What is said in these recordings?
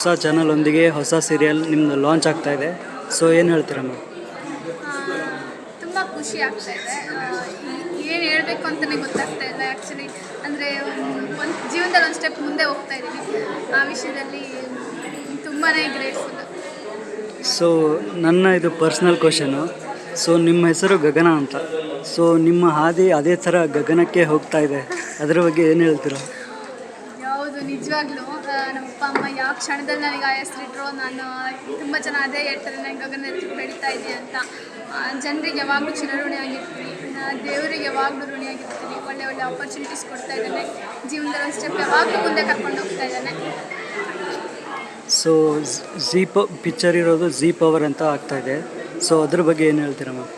ಹೊಸ ಚಾನಲೊಂದಿಗೆ ಹೊಸ ಸೀರಿಯಲ್ ನಿಮ್ಮದು ಲಾಂಚ್ ಆಗ್ತಾ ಇದೆ. ಸೊ ಏನು ಹೇಳ್ತೀರಾ ಮ್ಯಾಮ್? ತುಂಬ ಖುಷಿ ಆಗ್ತಾ ಇದೆ. ಏನು ಹೇಳಬೇಕು ಅಂತಲೇ ಗೊತ್ತಾಗ್ತಾ ಇಲ್ಲ ಆ್ಯಕ್ಚುಲಿ. ಅಂದರೆ ಒಂದು ಜೀವನದಲ್ಲಿ ಒಂದು ಸ್ಟೆಪ್ ಮುಂದೆ ಹೋಗ್ತಾ ಇದ್ದೀನಿ. ಆ ವಿಷಯದಲ್ಲಿ ತುಂಬಾ ಗ್ರೇಟ್ಫುಲ್. ಸೊ ನನ್ನ ಇದು ಪರ್ಸ್ನಲ್ ಕ್ವಶನು. ಸೊ ನಿಮ್ಮ ಹೆಸರು ಗಗನ ಅಂತ. ಸೊ ನಿಮ್ಮ ಹಾದಿ ಅದೇ ಥರ ಗಗನಕ್ಕೆ ಹೋಗ್ತಾ ಇದೆ, ಅದರ ಬಗ್ಗೆ ಏನು ಹೇಳ್ತೀರಾ? ಯಾವುದು ನಿಜವಾಗ್ಲೂ ನಮ್ಮಪ್ಪ ಅಮ್ಮ ಯಾವ ಕ್ಷಣದಲ್ಲಿ ನನಗೆ ಆ ಹೆಸರಿಟ್ರು, ನಾನು ತುಂಬ ಜನ ಅದೇ ಹೇಳ್ತಾರೆ, ನನಗೆ ಗಗನ ಹೆಸರು ಬೆಳೀತಾ ಇದೆಯಾ ಅಂತ. ಜನರಿಗೆ ಯಾವಾಗಲೂ ಚಿರಋಣಿಯಾಗಿರ್ತೀನಿ, ದೇವರಿಗೆ ಯಾವಾಗಲೂ ಋಣಿಯಾಗಿರ್ತೀನಿ. ಒಳ್ಳೆ ಒಳ್ಳೆ ಆಪರ್ಚುನಿಟೀಸ್ ಕೊಡ್ತಾ ಇದ್ದಾನೆ, ಜೀವನದಲ್ಲಿ ಒಂದು ಸ್ಟೆಪ್ ಯಾವಾಗಲೂ ಮುಂದೆ ಕರ್ಕೊಂಡು ಹೋಗ್ತಾ ಇದ್ದಾನೆ. ಸೊ ಪಿಕ್ಚರ್ ಇರೋದು ಜೀ ಪವರ್ ಅಂತ ಆಗ್ತಾ ಇದೆ. ಸೊ ಅದ್ರ ಬಗ್ಗೆ ಏನು ಹೇಳ್ತೀರಾ ಮ್ಯಾಮ್?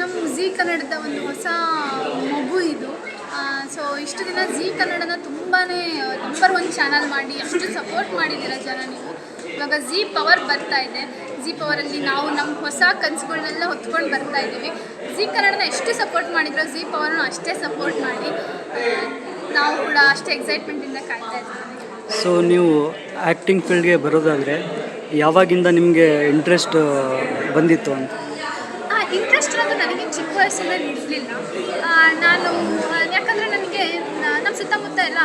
ನಮ್ಮ ಜೀ ಕನ್ನಡದ ಒಂದು ಹೊಸ ಮಗು ಇದು. ಸೊ ಇಷ್ಟು ದಿನ ಜೀ ಕನ್ನಡನ ತುಂಬಾ ನಂಬರ್ 1 ಚಾನಲ್ ಮಾಡಿ ಅಷ್ಟು ಸಪೋರ್ಟ್ ಮಾಡಿದ್ದೀರ ಜನ ನೀವು. ಇವಾಗ ಜೀ ಪವರ್ ಬರ್ತಾ ಇದೆ. ಜೀ ಪವರಲ್ಲಿ ನಾವು ನಮ್ಮ ಹೊಸ ಕನಸುಗಳನ್ನೆಲ್ಲ ಹೊತ್ಕೊಂಡು ಬರ್ತಾ ಇದ್ದೀವಿ. ಜೀ ಕನ್ನಡನ ಎಷ್ಟು ಸಪೋರ್ಟ್ ಮಾಡಿದ್ರು ಜೀ ಪವರ್ನು ಅಷ್ಟೇ ಸಪೋರ್ಟ್ ಮಾಡಿ. ನಾವು ಕೂಡ ಅಷ್ಟೇ ಎಕ್ಸೈಟ್ಮೆಂಟಿಂದ ಕಾಯ್ತಾ ಇದ್ದೀವಿ. ಸೊ ನೀವು ಆ್ಯಕ್ಟಿಂಗ್ ಫೀಲ್ಡ್ಗೆ ಬರೋದಾದರೆ ಯಾವಾಗಿಂದ ನಿಮಗೆ ಇಂಟ್ರೆಸ್ಟ್ ಬಂದಿತ್ತು ಅಂತ? ಇಂಟ್ರೆಸ್ಟ್ ಅನ್ನೋದು ನನಗೆ ಚಿಕ್ಕ ವಯಸ್ಸಿನಲ್ಲಿ ಇರಲಿಲ್ಲ. ನಾನು ಯಾಕಂದರೆ ನನಗೆ ನಮ್ಮ ಸುತ್ತಮುತ್ತ ಎಲ್ಲ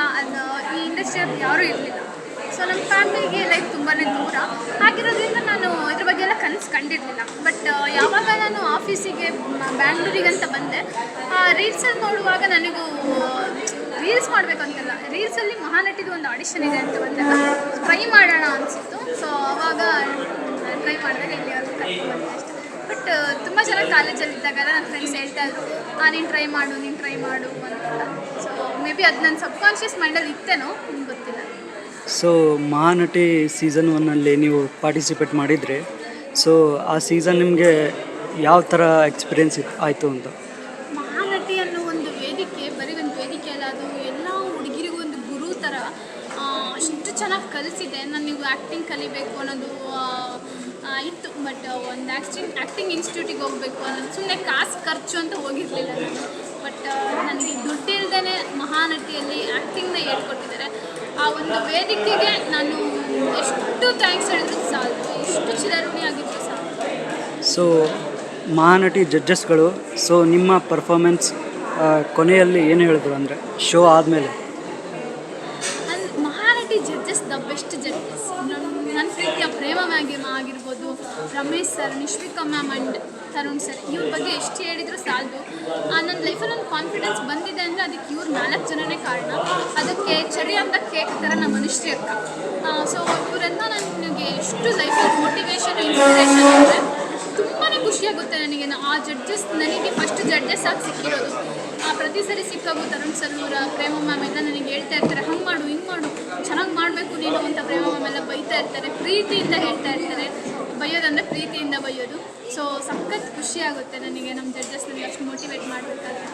ಈ ಇಂಡಸ್ಟ್ರಿಯಲ್ಲಿ ಯಾರೂ ಇರಲಿಲ್ಲ. ಸೊ ನಮ್ಮ ಫ್ಯಾಮಿಲಿಗೆ ಲೈಫ್ ತುಂಬಾ ದೂರ ಆಗಿರೋದ್ರಿಂದ ನಾನು ಇದ್ರ ಬಗ್ಗೆ ಎಲ್ಲ ಕನಸು ಕಂಡಿರಲಿಲ್ಲ. ಬಟ್ ಯಾವಾಗ ನಾನು ಆಫೀಸಿಗೆ ಬ್ಯಾಂಗ್ಳೂರಿಗಂತ ಬಂದೆ, ರೀಲ್ಸಲ್ಲಿ ನೋಡುವಾಗ ನನಗೂ ರೀಲ್ಸ್ ಮಾಡಬೇಕಂತಲ್ಲ, ರೀಲ್ಸಲ್ಲಿ ಮಹಾನಟಿದು ಒಂದು ಆಡಿಷನ್ ಇದೆ ಅಂತ ಬಂದಾಗ ಟ್ರೈ ಮಾಡೋಣ ಅನಿಸಿತ್ತು. ಸೊ ಆವಾಗ ಟ್ರೈ ಮಾಡಿದಾಗ ಇಲ್ಲಿವರೆಗೂ ಕರ್ಕೊಂಡು ಬಂದೆ ಅಷ್ಟೇ. ಬಟ್ ತುಂಬ ಜನ ಕಾಲೇಜಲ್ಲಿ ಇದ್ದಾಗೆಲ್ಲ ನನ್ನ ಫ್ರೆಂಡ್ಸ್ ಹೇಳ್ತಾಯಿದ್ರು, ನೀನು ಟ್ರೈ ಮಾಡು ಅಂತ. ಸೊ ಮೇ ಬಿ ಅದು ನನ್ನ ಸಬ್ಕಾನ್ಷಿಯಸ್ ಮೈಂಡಲ್ಲಿ ಇತ್ತೇನೋ, ನಿಮ್ಗೆ ಗೊತ್ತಿಲ್ಲ. ಸೊ ಮಹಾನಟಿ ಸೀಸನ್ 1 ನೀವು ಪಾರ್ಟಿಸಿಪೇಟ್ ಮಾಡಿದರೆ, ಸೊ ಆ ಸೀಸನ್ ನಿಮಗೆ ಯಾವ ಥರ ಎಕ್ಸ್ಪೀರಿಯೆನ್ಸ್ ಆಯಿತು ಅಂತ? ಮಹಾನಟಿ ಅನ್ನೋ ಒಂದು ವೇದಿಕೆ ಬರೀ ಒಂದು ವೇದಿಕೆ ಅಲ್ಲ, ಅದು ಎಲ್ಲ ಹುಡುಗಿರಿಗೂ ಒಂದು ಗುರು ಥರ. ಅಷ್ಟು ಚೆನ್ನಾಗಿ ಕಲಿಸಿದೆ. ನನಗೆ ಆ್ಯಕ್ಟಿಂಗ್ ಕಲಿಬೇಕು ಅನ್ನೋದು ಇತ್ತು. ಬಟ್ ಒಂದು ಆ್ಯಕ್ಟಿಂಗ್ ಇನ್ಸ್ಟಿಟ್ಯೂಟಿಗೆ ಹೋಗಬೇಕು ಅನ್ನೋದು, ಸುಮ್ಮನೆ ಕಾಸು ಖರ್ಚು ಅಂತ ಹೋಗಿರಲಿಲ್ಲ ನಾನು. ಬಟ್ ನನಗೆ ದುಡ್ಡಿಲ್ದೇ ಮಹಾನಟಿಯಲ್ಲಿ ಆ್ಯಕ್ಟಿಂಗ್ನ ಹೇಳ್ಕೊಟ್ಟಿದ್ದಾರೆ. ಆ ಒಂದು ವೇದಿಕೆಗೆ ನಾನು ಎಷ್ಟು ಥ್ಯಾಂಕ್ಸ್ ಹೇಳಿದ್ರು ಸಾಲದು, ಎಷ್ಟು ಚಿರಋಣಿಯಾಗಿದ್ರು ಸಾಲದು. ಸೊ ಮಹಾನಟಿ ಜಡ್ಜಸ್ಗಳು ಸೊ ನಿಮ್ಮ ಪರ್ಫಾರ್ಮೆನ್ಸ್ ಕೊನೆಯಲ್ಲಿ ಏನು ಹೇಳಿದ್ರು ಅಂದರೆ ಶೋ ಆದಮೇಲೆ? Mahanati judges the best judges. ನನ್ನ ಪ್ರೀತಿಯ ಪ್ರೇಮ ಮ್ಯಾಮ್ ಆಗಿರ್ಬೋದು, Ramesh sir, Nishvika ma'am and Tarun sir, ಇವ್ರ ಬಗ್ಗೆ ಎಷ್ಟು ಹೇಳಿದ್ರು ಸಾಲದು. ನನ್ನ ಲೈಫಲ್ಲಿ ಒಂದು ಕಾನ್ಫಿಡೆನ್ಸ್ ಬಂದಿದೆ ಅಂದರೆ ಅದಕ್ಕೆ ಇವ್ರು 4 ಜನನೇ ಕಾರಣ. ಅದಕ್ಕೆ ಚೆರಿ ಅಂತ ಕೇಕ್ ಥರ ನಮ್ಮ ಮನುಷ್ಯ ಅಕ್ಕ. ಸೊ ಇವರೆಲ್ಲ ನನಗೆ ಎಷ್ಟು ಲೈಫಲ್ಲಿ ಮೋಟಿವೇಶನ್, ಇನ್ಸ್ಪಿರೇಷನ್ ಅಂದರೆ ತುಂಬಾ ಖುಷಿಯಾಗುತ್ತೆ ನನಗೆ. ಆ ಜಡ್ಜಸ್ ನನಗೆ ಫಸ್ಟ್ ಜಡ್ಜಸ್ ಆಗಿ ಸಿಕ್ಕಿರೋದು. ಪ್ರತಿ ಸರಿ ಸಿಕ್ಕಾಗೂ ತರುಣ್ ಸರ್, ಅವರ ಪ್ರೇಮ ಮ್ಯಾಮ್ ಎಲ್ಲ ನನಗೆ ಹೇಳ್ತಾ ಇರ್ತಾರೆ, ಹಂಗೆ ಮಾಡು ಹಿಂಗೆ ಮಾಡು, ಚೆನ್ನಾಗಿ ಮಾಡಬೇಕು ನೀನು ಅಂತ. ಪ್ರೇಮ ಮ್ಯಾಮ್ ಎಲ್ಲ ಬೈತಾ ಇರ್ತಾರೆ, ಪ್ರೀತಿಯಿಂದ ಹೇಳ್ತಾ ಇರ್ತಾರೆ. ಬೈಯೋದಂದರೆ ಪ್ರೀತಿಯಿಂದ ಬೈಯೋದು. ಸೊ ಸಖತ್ ಖುಷಿಯಾಗುತ್ತೆ ನನಗೆ ನಮ್ಮ ಜಡ್ಜಸ್ ನನಗೆ ಅಷ್ಟು ಮೋಟಿವೇಟ್ ಮಾಡಬೇಕಾದ್ರೆ.